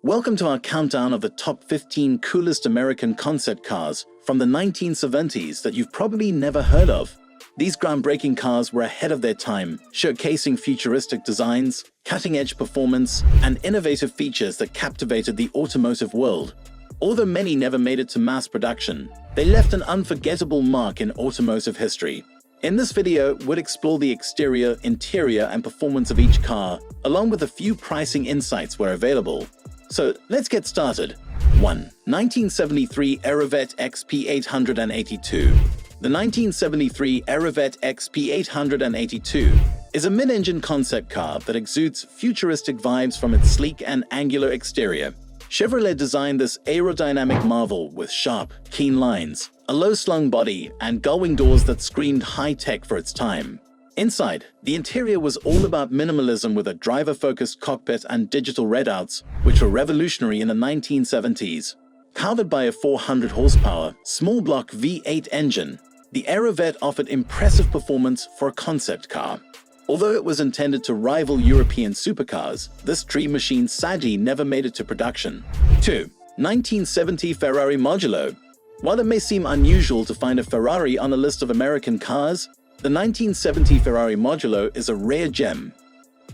Welcome to our countdown of the top 15 coolest American concept cars from the 1970s that you've probably never heard of. These groundbreaking cars were ahead of their time, showcasing futuristic designs, cutting-edge performance, and innovative features that captivated the automotive world. Although many never made it to mass production, they left an unforgettable mark in automotive history. In this video, we'll explore the exterior, interior, and performance of each car, along with a few pricing insights where available. So let's get started. 1. 1973 Aret XP882. The 1973 Aret XP882 is a mid-engine concept car that exudes futuristic vibes from its sleek and angular exterior. Chevrolet designed this aerodynamic marvel with sharp, keen lines, a low-slung body, and gull-wing doors that screamed high-tech for its time. Inside, the interior was all about minimalism with a driver-focused cockpit and digital readouts, which were revolutionary in the 1970s. Powered by a 400 horsepower, small-block V8 engine, the Aret offered impressive performance for a concept car. Although it was intended to rival European supercars, this dream machine sadly never made it to production. 2. 1970 Ferrari Modulo. While it may seem unusual to find a Ferrari on a list of American cars, the 1970 Ferrari Modulo is a rare gem.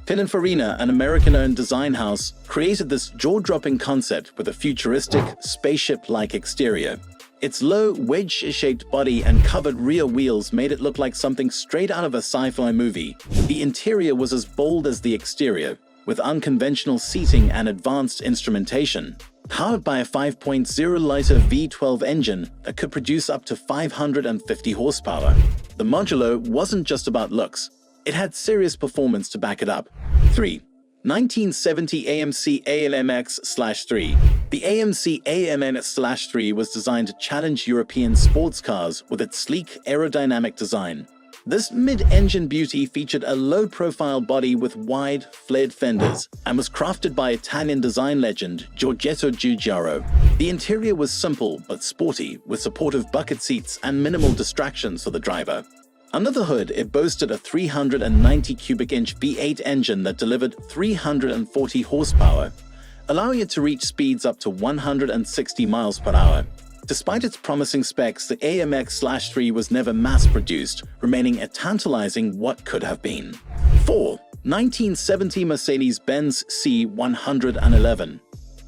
Pininfarina, an American-owned design house, created this jaw-dropping concept with a futuristic, spaceship-like exterior. Its low, wedge-shaped body and covered rear wheels made it look like something straight out of a sci-fi movie. The interior was as bold as the exterior, with unconventional seating and advanced instrumentation. Powered by a 5.0-liter V12 engine that could produce up to 550 horsepower. The Modulo wasn't just about looks, it had serious performance to back it up. 3. 1970 AMC AMX/3. The AMC AMX/3 was designed to challenge European sports cars with its sleek aerodynamic design. This mid-engine beauty featured a low-profile body with wide, flared fenders and was crafted by Italian design legend Giorgetto Giugiaro. The interior was simple but sporty, with supportive bucket seats and minimal distractions for the driver. Under the hood, it boasted a 390 cubic inch V8 engine that delivered 340 horsepower, allowing it to reach speeds up to 160 miles per hour. Despite its promising specs, the AMX/3 was never mass-produced, remaining a tantalizing what could have been. 4. 1970 Mercedes-Benz C11.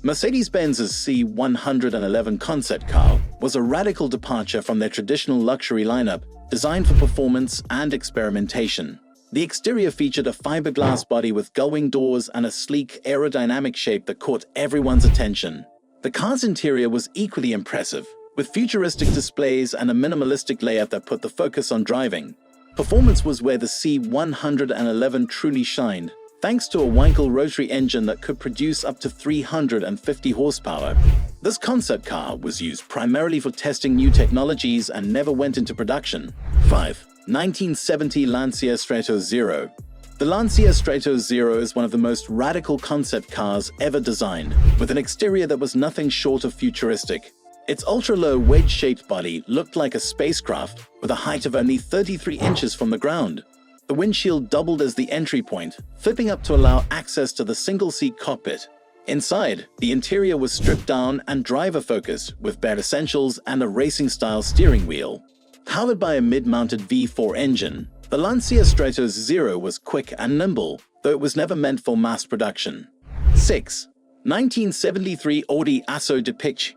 Mercedes-Benz's C11 concept car was a radical departure from their traditional luxury lineup, designed for performance and experimentation. The exterior featured a fiberglass body with gull-wing doors and a sleek, aerodynamic shape that caught everyone's attention. The car's interior was equally impressive, with futuristic displays and a minimalistic layout that put the focus on driving. Performance was where the C11 truly shined, thanks to a Wankel rotary engine that could produce up to 350 horsepower. This concept car was used primarily for testing new technologies and never went into production. 5. 1970 Lancia Stratos 0. The Lancia Stratos 0 is one of the most radical concept cars ever designed, with an exterior that was nothing short of futuristic. Its ultra-low wedge-shaped body looked like a spacecraft, with a height of only 33 inches from the ground. The windshield doubled as the entry point, flipping up to allow access to the single-seat cockpit. Inside, the interior was stripped down and driver-focused, with bare essentials and a racing-style steering wheel. Powered by a mid-mounted V4 engine, the Lancia Stratos 0 was quick and nimble, though it was never meant for mass production. 6. 1973 Audi Assopic.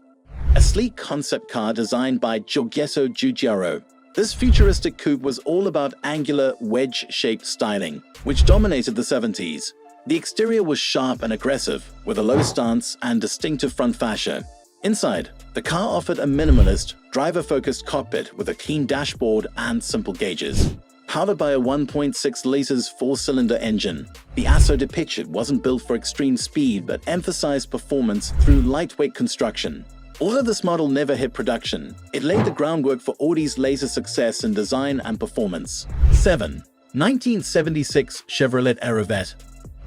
A sleek concept car designed by Giorgetto Giugiaro. This futuristic coupe was all about angular, wedge-shaped styling, which dominated the 70s. The exterior was sharp and aggressive, with a low stance and distinctive front fascia. Inside, the car offered a minimalist, driver-focused cockpit with a clean dashboard and simple gauges. Powered by a 1.6 liters four-cylinder engine, the Assopic wasn't built for extreme speed but emphasized performance through lightweight construction. Although this model never hit production, it laid the groundwork for Audi's later success in design and performance. 7. 1976 Chevrolet Aret.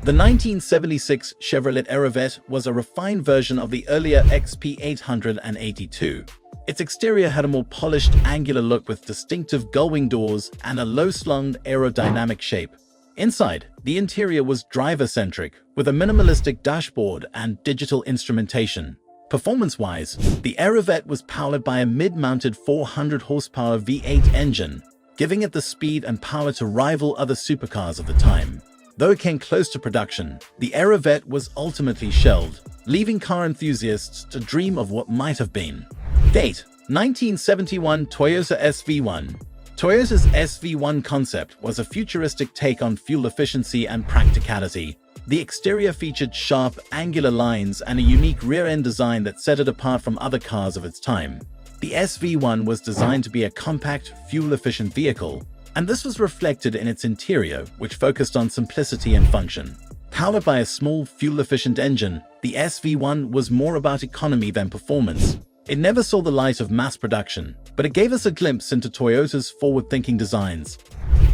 The 1976 Chevrolet Aret was a refined version of the earlier XP882. Its exterior had a more polished, angular look with distinctive gull-wing doors and a low-slung aerodynamic shape. Inside, the interior was driver-centric, with a minimalistic dashboard and digital instrumentation. Performance-wise, the Aret was powered by a mid-mounted 400 horsepower V8 engine, giving it the speed and power to rival other supercars of the time. Though it came close to production, the Aret was ultimately shelved, leaving car enthusiasts to dream of what might have been. Date: 1971 Toyota SV1. Toyota's SV1 concept was a futuristic take on fuel efficiency and practicality. The exterior featured sharp, angular lines and a unique rear-end design that set it apart from other cars of its time. The SV1 was designed to be a compact, fuel-efficient vehicle, and this was reflected in its interior, which focused on simplicity and function. Powered by a small, fuel-efficient engine, the SV1 was more about economy than performance. It never saw the light of mass production, but it gave us a glimpse into Toyota's forward-thinking designs.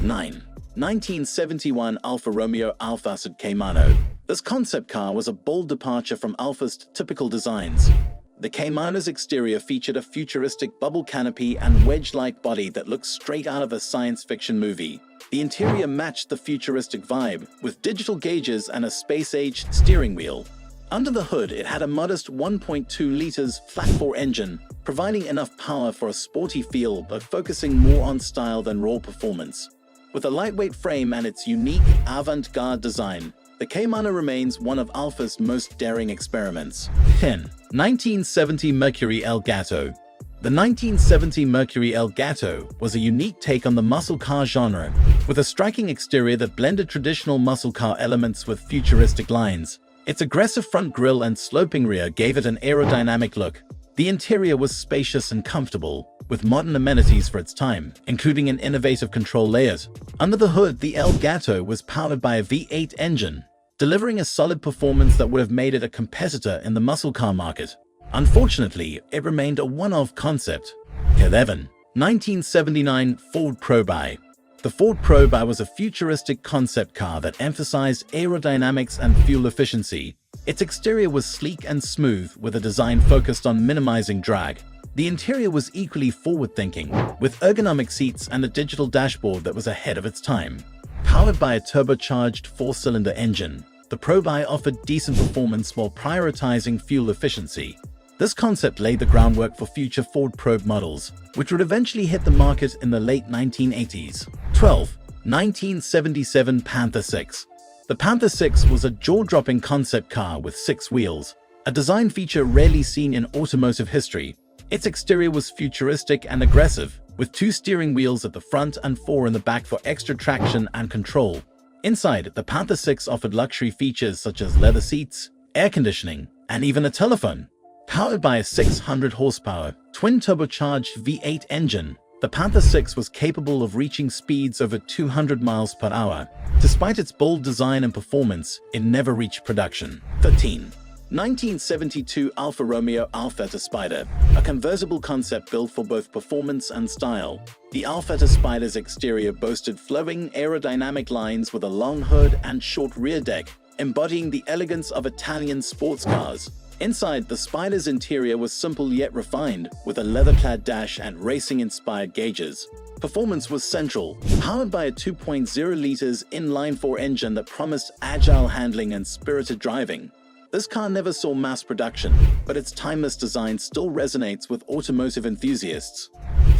9. 1971 Alfa Romeo Alfa Assopic Caimano. This concept car was a bold departure from Alfa's typical designs. The Caimano's exterior featured a futuristic bubble canopy and wedge-like body that looked straight out of a science fiction movie. The interior matched the futuristic vibe, with digital gauges and a space-age steering wheel. Under the hood, it had a modest 1.2 liters flat-4 engine, providing enough power for a sporty feel but focusing more on style than raw performance. With a lightweight frame and its unique avant-garde design, the Caimano remains one of Alfa's most daring experiments. 10. 1970 Mercury Elgato. The 1970 Mercury Elgato was a unique take on the muscle car genre, with a striking exterior that blended traditional muscle car elements with futuristic lines. Its aggressive front grille and sloping rear gave it an aerodynamic look. The interior was spacious and comfortable, with modern amenities for its time, including an innovative control layout. Under the hood, the Elgato was powered by a V8 engine, delivering a solid performance that would have made it a competitor in the muscle car market. Unfortunately, it remained a one-off concept. 11. 1979 Ford Proby. The Ford Proby was a futuristic concept car that emphasized aerodynamics and fuel efficiency. Its exterior was sleek and smooth, with a design focused on minimizing drag. The interior was equally forward-thinking, with ergonomic seats and a digital dashboard that was ahead of its time. Powered by a turbocharged 4-cylinder engine, the Proby offered decent performance while prioritizing fuel efficiency. This concept laid the groundwork for future Ford Probe models, which would eventually hit the market in the late 1980s. 12. 1977 Panther 6. The Panther 6 was a jaw-dropping concept car with 6 wheels, a design feature rarely seen in automotive history. Its exterior was futuristic and aggressive, with 2 steering wheels at the front and 4 in the back for extra traction and control. Inside, the Panther 6 offered luxury features such as leather seats, air conditioning, and even a telephone. Powered by a 600 horsepower, twin-turbocharged V8 engine, the Panther 6 was capable of reaching speeds over 200 miles per hour. Despite its bold design and performance, it never reached production. 13. 1972 Alfa Romeo Alfetta Spider, a convertible concept built for both performance and style. The Alfetta Spider's exterior boasted flowing aerodynamic lines with a long hood and short rear deck, embodying the elegance of Italian sports cars. Inside, the Spider's interior was simple yet refined, with a leather-clad dash and racing-inspired gauges. Performance was central, powered by a 2.0 liters inline-4 engine that promised agile handling and spirited driving. This car never saw mass production, but its timeless design still resonates with automotive enthusiasts.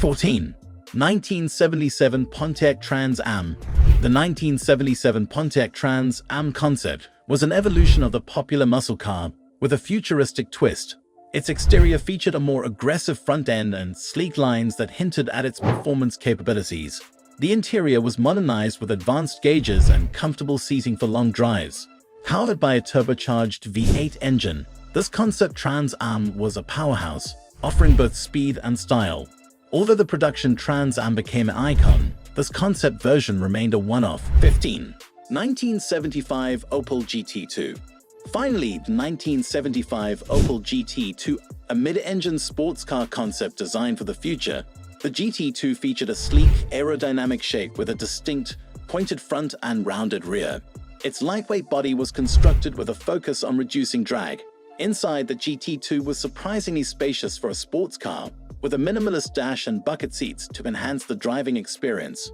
14. 1977 Pontec Trans Am. The 1977 Pontec Trans Am concept was an evolution of the popular muscle car, with a futuristic twist. Its exterior featured a more aggressive front end and sleek lines that hinted at its performance capabilities. The interior was modernized with advanced gauges and comfortable seating for long drives. Powered by a turbocharged V8 engine, this concept Trans Am was a powerhouse, offering both speed and style. Although the production Trans Am became an icon, this concept version remained a one-off. 15. 1975 Opel GT2. Finally, the 1975 Opel GT2, a mid-engine sports car concept designed for the future. The GT2 featured a sleek, aerodynamic shape with a distinct, pointed front and rounded rear. Its lightweight body was constructed with a focus on reducing drag. Inside, the GT2 was surprisingly spacious for a sports car, with a minimalist dash and bucket seats to enhance the driving experience.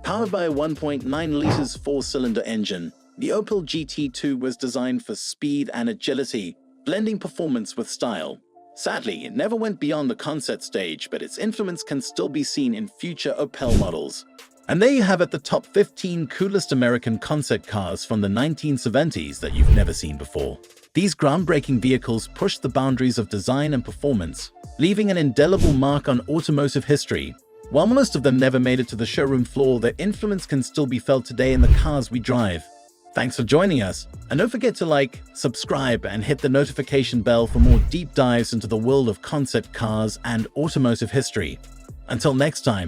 Powered by a 1.9 liters four-cylinder engine, the Opel GT2 was designed for speed and agility, blending performance with style. Sadly, it never went beyond the concept stage, but its influence can still be seen in future Opel models. And there you have it, the top 15 coolest American concept cars from the 1970s that you've never seen before. These groundbreaking vehicles pushed the boundaries of design and performance, leaving an indelible mark on automotive history. While most of them never made it to the showroom floor, their influence can still be felt today in the cars we drive. Thanks for joining us, and don't forget to like, subscribe, and hit the notification bell for more deep dives into the world of concept cars and automotive history. Until next time.